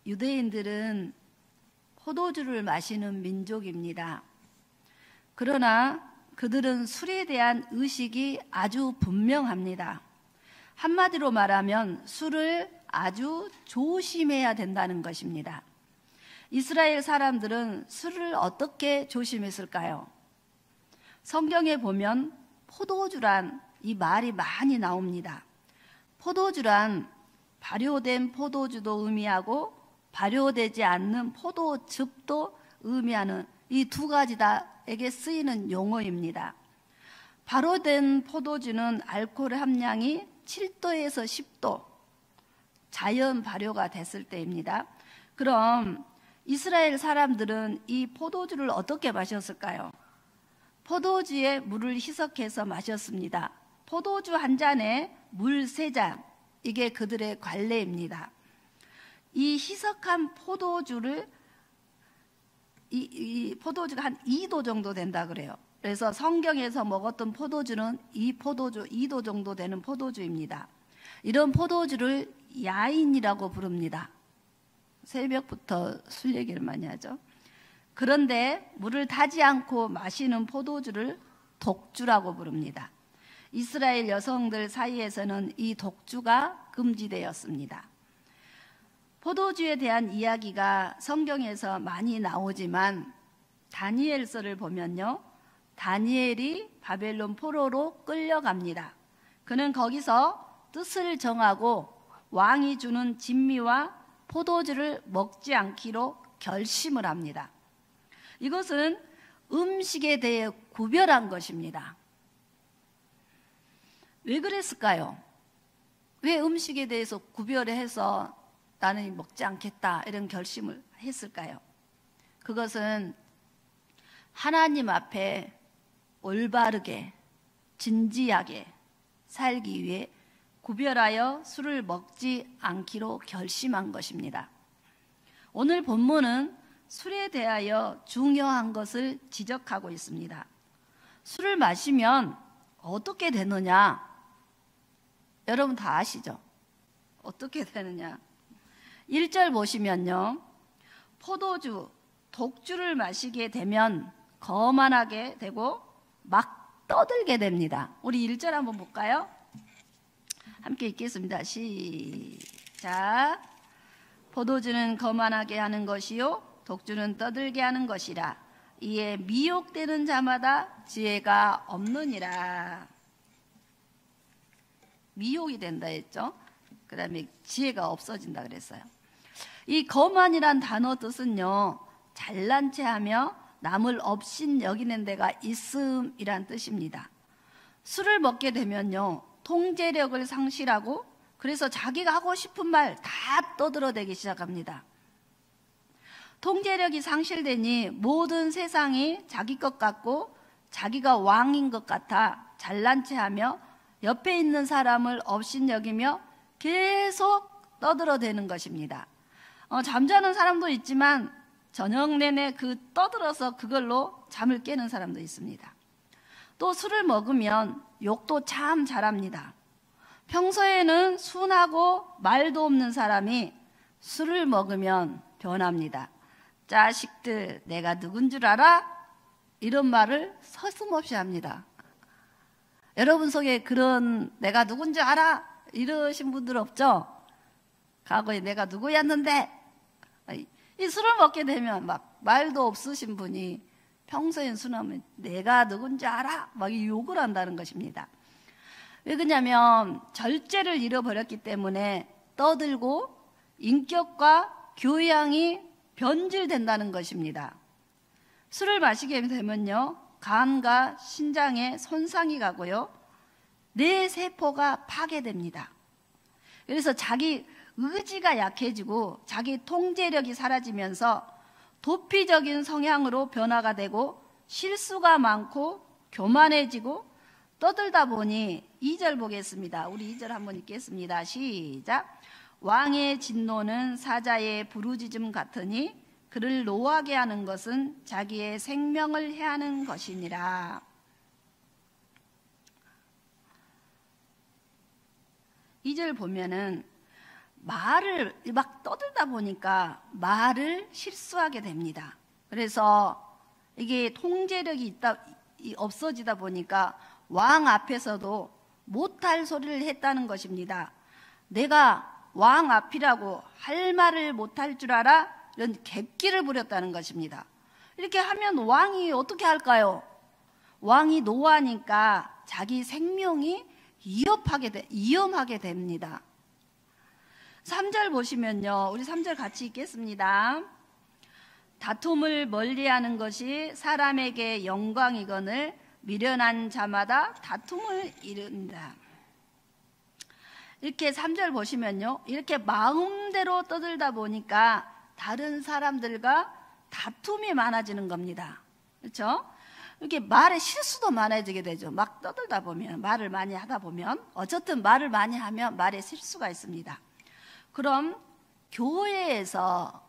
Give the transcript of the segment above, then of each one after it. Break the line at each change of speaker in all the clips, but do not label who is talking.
유대인들은 포도주를 마시는 민족입니다. 그러나 그들은 술에 대한 의식이 아주 분명합니다. 한마디로 말하면 술을 아주 조심해야 된다는 것입니다. 이스라엘 사람들은 술을 어떻게 조심했을까요? 성경에 보면 포도주란 이 말이 많이 나옵니다. 포도주란 발효된 포도주도 의미하고 발효되지 않는 포도즙도 의미하는 이 두 가지 다에게 쓰이는 용어입니다. 발효된 포도주는 알코올 함량이 7도에서 10도, 자연 발효가 됐을 때입니다. 그럼 이스라엘 사람들은 이 포도주를 어떻게 마셨을까요? 포도주에 물을 희석해서 마셨습니다. 포도주 한 잔에 물 3잔, 이게 그들의 관례입니다. 이 희석한 포도주를 이 포도주가 한 2도 정도 된다 그래요. 그래서 성경에서 먹었던 포도주는 이 포도주 2도 정도 되는 포도주입니다. 이런 포도주를 야인이라고 부릅니다. 새벽부터 술 얘기를 많이 하죠. 그런데 물을 타지 않고 마시는 포도주를 독주라고 부릅니다. 이스라엘 여성들 사이에서는 이 독주가 금지되었습니다. 포도주에 대한 이야기가 성경에서 많이 나오지만 다니엘서를 보면요, 다니엘이 바벨론 포로로 끌려갑니다. 그는 거기서 뜻을 정하고 왕이 주는 진미와 포도주를 먹지 않기로 결심을 합니다. 이것은 음식에 대해 구별한 것입니다. 왜 그랬을까요? 왜 음식에 대해서 구별해서 나는 먹지 않겠다 이런 결심을 했을까요? 그것은 하나님 앞에 올바르게 진지하게 살기 위해 구별하여 술을 먹지 않기로 결심한 것입니다. 오늘 본문은 술에 대하여 중요한 것을 지적하고 있습니다. 술을 마시면 어떻게 되느냐? 여러분 다 아시죠? 어떻게 되느냐? 1절 보시면요, 포도주, 독주를 마시게 되면 거만하게 되고 막 떠들게 됩니다. 우리 1절 한번 볼까요? 함께 읽겠습니다. 시작. 포도주는 거만하게 하는 것이요 독주는 떠들게 하는 것이라. 이에 미혹되는 자마다 지혜가 없느니라. 미혹이 된다 했죠. 그 다음에 지혜가 없어진다 그랬어요. 이 거만이란 단어 뜻은요, 잘난 체하며 남을 업신 여기는 데가 있음이란 뜻입니다. 술을 먹게 되면요, 통제력을 상실하고 그래서 자기가 하고 싶은 말 다 떠들어대기 시작합니다. 통제력이 상실되니 모든 세상이 자기 것 같고 자기가 왕인 것 같아 잘난 체하며 옆에 있는 사람을 업신여기며 계속 떠들어대는 것입니다. 잠자는 사람도 있지만 저녁 내내 떠들어서 그걸로 잠을 깨는 사람도 있습니다. 또 술을 먹으면 욕도 참 잘합니다. 평소에는 순하고 말도 없는 사람이 술을 먹으면 변합니다. 자식들, 내가 누군 줄 알아? 이런 말을 서슴없이 합니다. 여러분 속에 그런 내가 누군 줄 알아? 이러신 분들 없죠? 과거에 내가 누구였는데? 이 술을 먹게 되면 막 말도 없으신 분이 평소엔 순하면 내가 누군지 알아? 막 욕을 한다는 것입니다. 왜 그러냐면 절제를 잃어버렸기 때문에 떠들고 인격과 교양이 변질된다는 것입니다. 술을 마시게 되면요, 간과 신장에 손상이 가고요, 뇌 세포가 파괴됩니다. 그래서 자기 의지가 약해지고 자기 통제력이 사라지면서 도피적인 성향으로 변화가 되고 실수가 많고 교만해지고 떠들다 보니 2절 보겠습니다. 우리 2절 한번 읽겠습니다. 시작. 왕의 진노는 사자의 부르짖음 같으니 그를 노하게 하는 것은 자기의 생명을 해하는 것이니라. 2절 보면은 말을 막 떠들다 보니까 말을 실수하게 됩니다. 그래서 이게 통제력이 없어지다 보니까 왕 앞에서도 못할 소리를 했다는 것입니다. 내가 왕 앞이라고 할 말을 못할 줄 알아? 이런 객기를 부렸다는 것입니다. 이렇게 하면 왕이 어떻게 할까요? 왕이 노하니까 자기 생명이 위험하게 됩니다. 3절 보시면요, 우리 3절 같이 읽겠습니다. 다툼을 멀리하는 것이 사람에게 영광이거늘 미련한 자마다 다툼을 이룬다. 이렇게 3절 보시면요, 이렇게 마음대로 떠들다 보니까 다른 사람들과 다툼이 많아지는 겁니다. 그렇죠? 이렇게 말에 실수도 많아지게 되죠. 막 떠들다 보면, 말을 많이 하다 보면, 어쨌든 말을 많이 하면 말에 실수가 있습니다. 그럼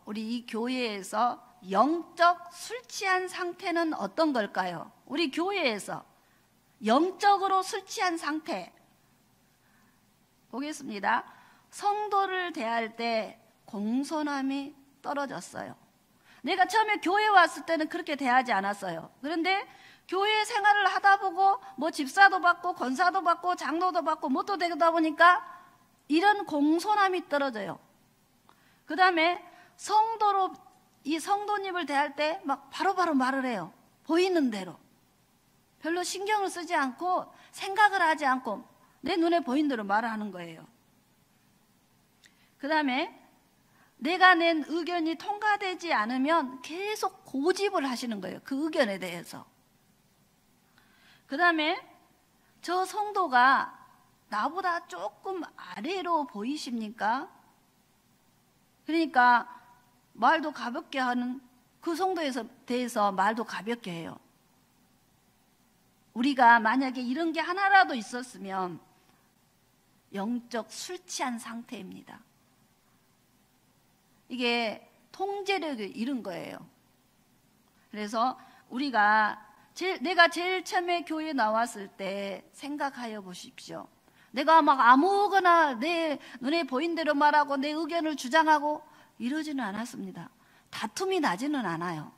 우리 이 교회에서 영적 술 취한 상태는 어떤 걸까요? 우리 교회에서 영적으로 술 취한 상태 보겠습니다. 성도를 대할 때 공손함이 떨어졌어요. 내가 처음에 교회 왔을 때는 그렇게 대하지 않았어요. 그런데 교회 생활을 하다 보고 뭐 집사도 받고 권사도 받고 장로도 받고 뭣도 되다 보니까 이런 공손함이 떨어져요. 그 다음에 이 성도님을 대할 때 막 바로바로 말을 해요. 보이는 대로. 별로 신경을 쓰지 않고 생각을 하지 않고 내 눈에 보이는 대로 말을 하는 거예요. 그 다음에 내가 낸 의견이 통과되지 않으면 계속 고집을 하시는 거예요. 그 의견에 대해서. 그 다음에 저 성도가 나보다 조금 아래로 보이십니까? 그러니까 말도 가볍게 하는 그 성도에 대해서 말도 가볍게 해요. 우리가 만약에 이런 게 하나라도 있었으면 영적 술 취한 상태입니다. 이게 통제력을 잃은 거예요. 그래서 내가 제일 처음에 교회에 나왔을 때 생각하여 보십시오. 내가 막 아무거나 내 눈에 보인 대로 말하고 내 의견을 주장하고 이러지는 않았습니다. 다툼이 나지는 않아요.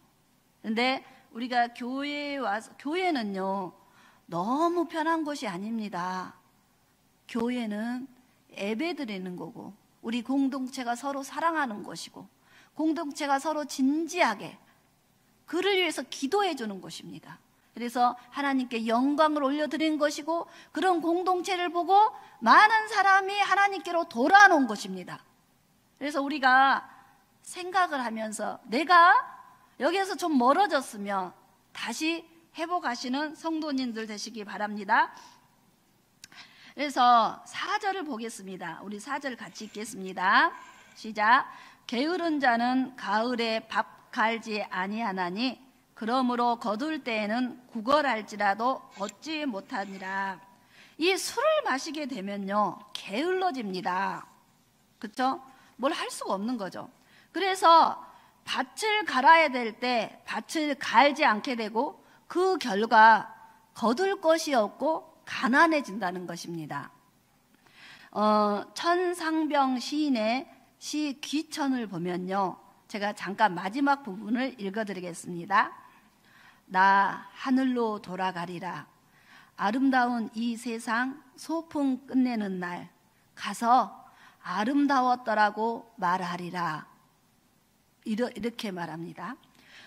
근데 우리가 교회에 와서, 교회는요 너무 편한 곳이 아닙니다. 교회는 예배 드리는 거고, 우리 공동체가 서로 사랑하는 것이고, 공동체가 서로 진지하게 그를 위해서 기도해 주는 곳입니다. 그래서 하나님께 영광을 올려드리는 것이고, 그런 공동체를 보고 많은 사람이 하나님께로 돌아오는 것입니다. 그래서 우리가 생각을 하면서 내가 여기에서 좀 멀어졌으면 다시 회복하시는 성도님들 되시기 바랍니다. 그래서 4절을 보겠습니다. 우리 4절 같이 읽겠습니다. 시작. 게으른 자는 가을에 밥 갈지 아니하나니 그러므로 거둘 때에는 구걸할지라도 얻지 못하니라. 이 술을 마시게 되면요 게을러집니다. 그렇죠? 뭘 할 수가 없는 거죠. 그래서 밭을 갈아야 될 때 밭을 갈지 않게 되고, 그 결과 거둘 것이 없고 가난해진다는 것입니다. 천상병 시인의 시 귀천을 보면요, 제가 잠깐 마지막 부분을 읽어드리겠습니다. 나 하늘로 돌아가리라. 아름다운 이 세상 소풍 끝내는 날 가서 아름다웠더라고 말하리라. 이렇게 말합니다.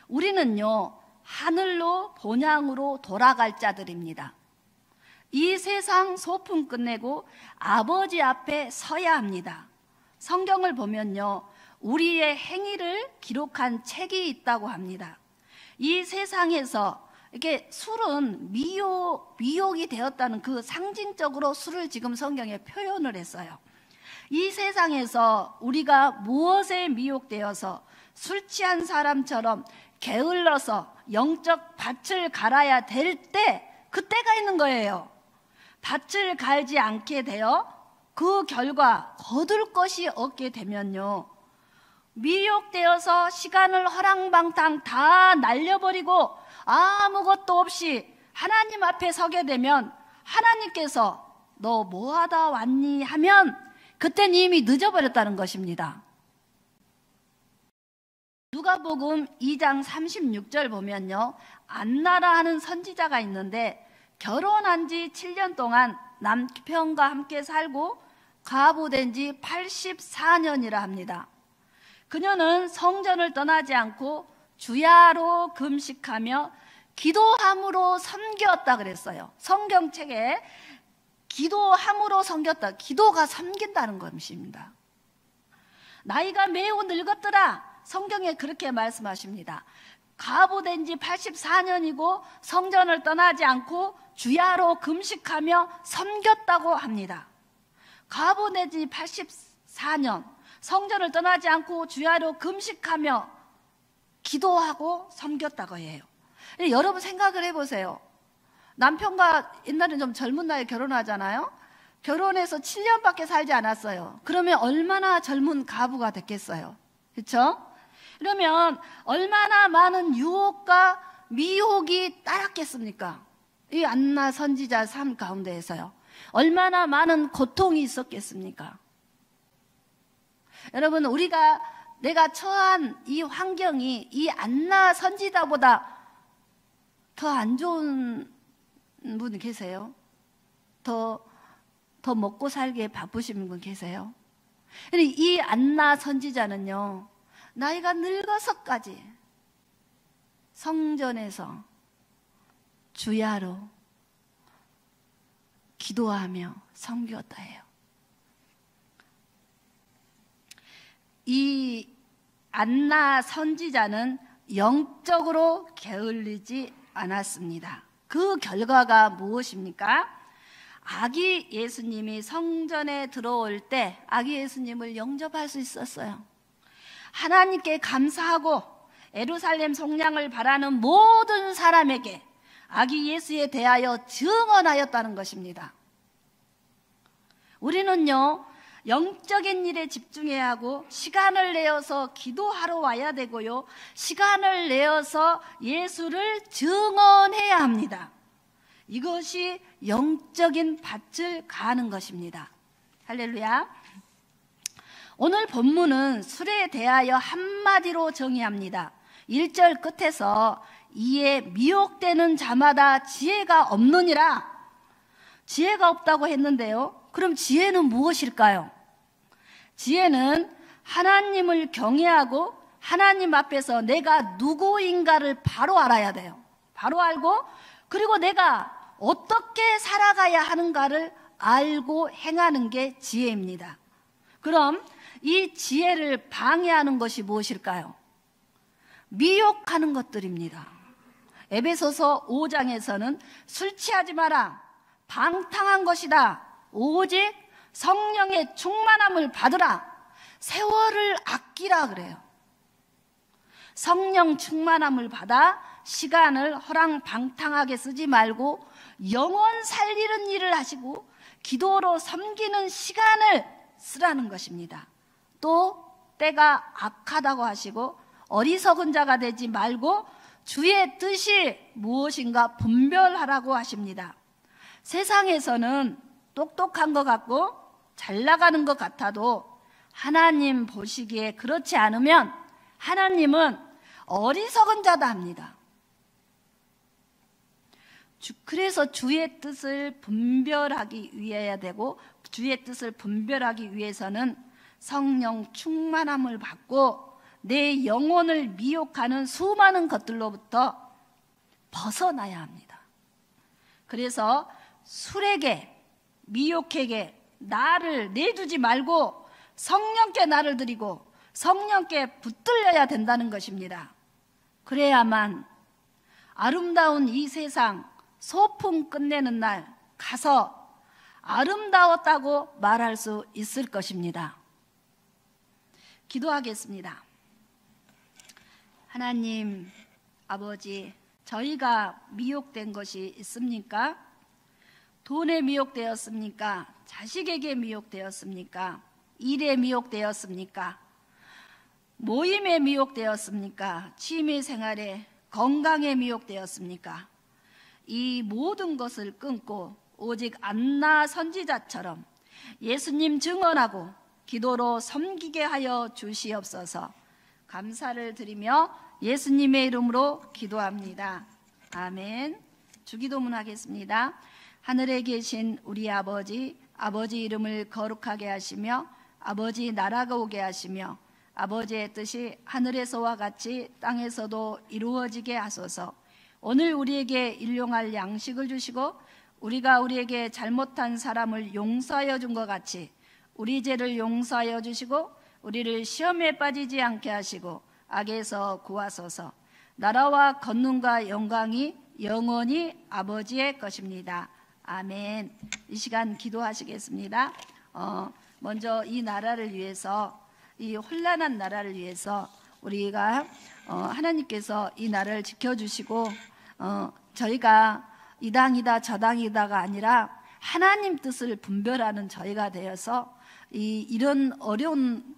우리는요 하늘로 본향으로 돌아갈 자들입니다. 이 세상 소풍 끝내고 아버지 앞에 서야 합니다. 성경을 보면요 우리의 행위를 기록한 책이 있다고 합니다. 이 세상에서 이렇게 술은 미혹이 되었다는 그 상징적으로 술을 지금 성경에 표현을 했어요. 이 세상에서 우리가 무엇에 미혹되어서 술 취한 사람처럼 게을러서 영적 밭을 갈아야 될 때, 그때가 있는 거예요. 밭을 갈지 않게 되어 그 결과 거둘 것이 없게 되면요 미혹되어서 시간을 허랑방탕 다 날려버리고 아무것도 없이 하나님 앞에 서게 되면 하나님께서 너 뭐하다 왔니 하면 그때는 이미 늦어버렸다는 것입니다. 누가복음 2장 36절 보면요, 안나라 하는 선지자가 있는데 결혼한 지 7년 동안 남편과 함께 살고 과부된 지 84년이라 합니다. 그녀는 성전을 떠나지 않고 주야로 금식하며 기도함으로 섬겼다 그랬어요. 성경책에 기도함으로 섬겼다, 기도가 섬긴다는 것입니다. 나이가 매우 늙었더라, 성경에 그렇게 말씀하십니다. 과부된 지 84년이고 성전을 떠나지 않고 주야로 금식하며 섬겼다고 합니다. 과부된 지 84년, 성전을 떠나지 않고 주야로 금식하며 기도하고 섬겼다고 해요. 여러분 생각을 해보세요. 남편과 옛날에 좀 젊은 나이에 결혼하잖아요. 결혼해서 7년밖에 살지 않았어요. 그러면 얼마나 젊은 과부가 됐겠어요. 그렇죠? 그러면 얼마나 많은 유혹과 미혹이 따랐겠습니까? 이 안나 선지자 삶 가운데에서요. 얼마나 많은 고통이 있었겠습니까? 여러분, 내가 처한 이 환경이 이 안나 선지자보다 더 안 좋은 분 계세요? 더 먹고 살기에 바쁘신 분 계세요? 이 안나 선지자는요, 나이가 늙어서까지 성전에서 주야로 기도하며 섬겼다 해요. 이 안나 선지자는 영적으로 게을리지 않았습니다. 그 결과가 무엇입니까? 아기 예수님이 성전에 들어올 때 아기 예수님을 영접할 수 있었어요. 하나님께 감사하고 예루살렘 속량을 바라는 모든 사람에게 아기 예수에 대하여 증언하였다는 것입니다. 우리는요, 영적인 일에 집중해야 하고 시간을 내어서 기도하러 와야 되고요, 시간을 내어서 예수를 증언해야 합니다. 이것이 영적인 밭을 가는 것입니다. 할렐루야. 오늘 본문은 술에 대하여 한마디로 정의합니다. 1절 끝에서 이에 미혹되는 자마다 지혜가 없느니라, 지혜가 없다고 했는데요, 그럼 지혜는 무엇일까요? 지혜는 하나님을 경외하고 하나님 앞에서 내가 누구인가를 바로 알아야 돼요. 바로 알고, 그리고 내가 어떻게 살아가야 하는가를 알고 행하는 게 지혜입니다. 그럼 이 지혜를 방해하는 것이 무엇일까요? 미혹하는 것들입니다. 에베소서 5장에서는 술 취하지 마라, 방탕한 것이다, 오직 성령의 충만함을 받으라, 세월을 아끼라 그래요. 성령 충만함을 받아 시간을 허랑방탕하게 쓰지 말고 영원 살리는 일을 하시고 기도로 섬기는 시간을 쓰라는 것입니다. 또 때가 악하다고 하시고 어리석은 자가 되지 말고 주의 뜻이 무엇인가 분별하라고 하십니다. 세상에서는 똑똑한 것 같고 잘 나가는 것 같아도 하나님 보시기에 그렇지 않으면 하나님은 어리석은 자다 합니다. 그래서 주의 뜻을 분별하기 위해야 되고, 주의 뜻을 분별하기 위해서는 성령 충만함을 받고 내 영혼을 미혹하는 수많은 것들로부터 벗어나야 합니다. 그래서 술에게, 미혹에게 나를 내두지 말고 성령께 나를 드리고 성령께 붙들려야 된다는 것입니다. 그래야만 아름다운 이 세상 소풍 끝내는 날 가서 아름다웠다고 말할 수 있을 것입니다. 기도하겠습니다. 하나님 아버지, 저희가 미혹된 것이 있습니까? 돈에 미혹되었습니까? 자식에게 미혹되었습니까? 일에 미혹되었습니까? 모임에 미혹되었습니까? 취미 생활에, 건강에 미혹되었습니까? 이 모든 것을 끊고 오직 안나 선지자처럼 예수님 증언하고 기도로 섬기게 하여 주시옵소서. 감사를 드리며 예수님의 이름으로 기도합니다. 아멘. 주기도문 하겠습니다. 하늘에 계신 우리 아버지, 아버지 이름을 거룩하게 하시며 아버지 나라가 오게 하시며 아버지의 뜻이 하늘에서와 같이 땅에서도 이루어지게 하소서. 오늘 우리에게 일용할 양식을 주시고 우리가 우리에게 잘못한 사람을 용서하여 준 것 같이 우리 죄를 용서하여 주시고 우리를 시험에 빠지지 않게 하시고 악에서 구하소서. 나라와 권능과 영광이 영원히 아버지의 것입니다. 아멘. 이 시간 기도하시겠습니다. 먼저 이 나라를 위해서, 이 혼란한 나라를 위해서 우리가 하나님께서 이 나라를 지켜주시고 저희가 이 당이다 저 당이다가 아니라 하나님 뜻을 분별하는 저희가 되어서 이런 어려운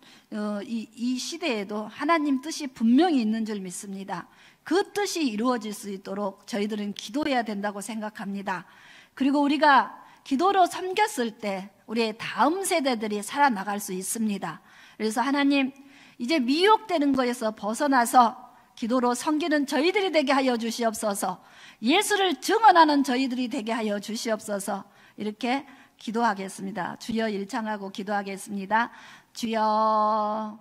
이 시대에도 하나님 뜻이 분명히 있는 줄 믿습니다. 그 뜻이 이루어질 수 있도록 저희들은 기도해야 된다고 생각합니다. 그리고 우리가 기도로 섬겼을 때 우리의 다음 세대들이 살아나갈 수 있습니다. 그래서 하나님, 이제 미혹되는 것에서 벗어나서 기도로 섬기는 저희들이 되게 하여 주시옵소서. 예수를 증언하는 저희들이 되게 하여 주시옵소서. 이렇게 기도하겠습니다. 주여 일창하고 기도하겠습니다. 주여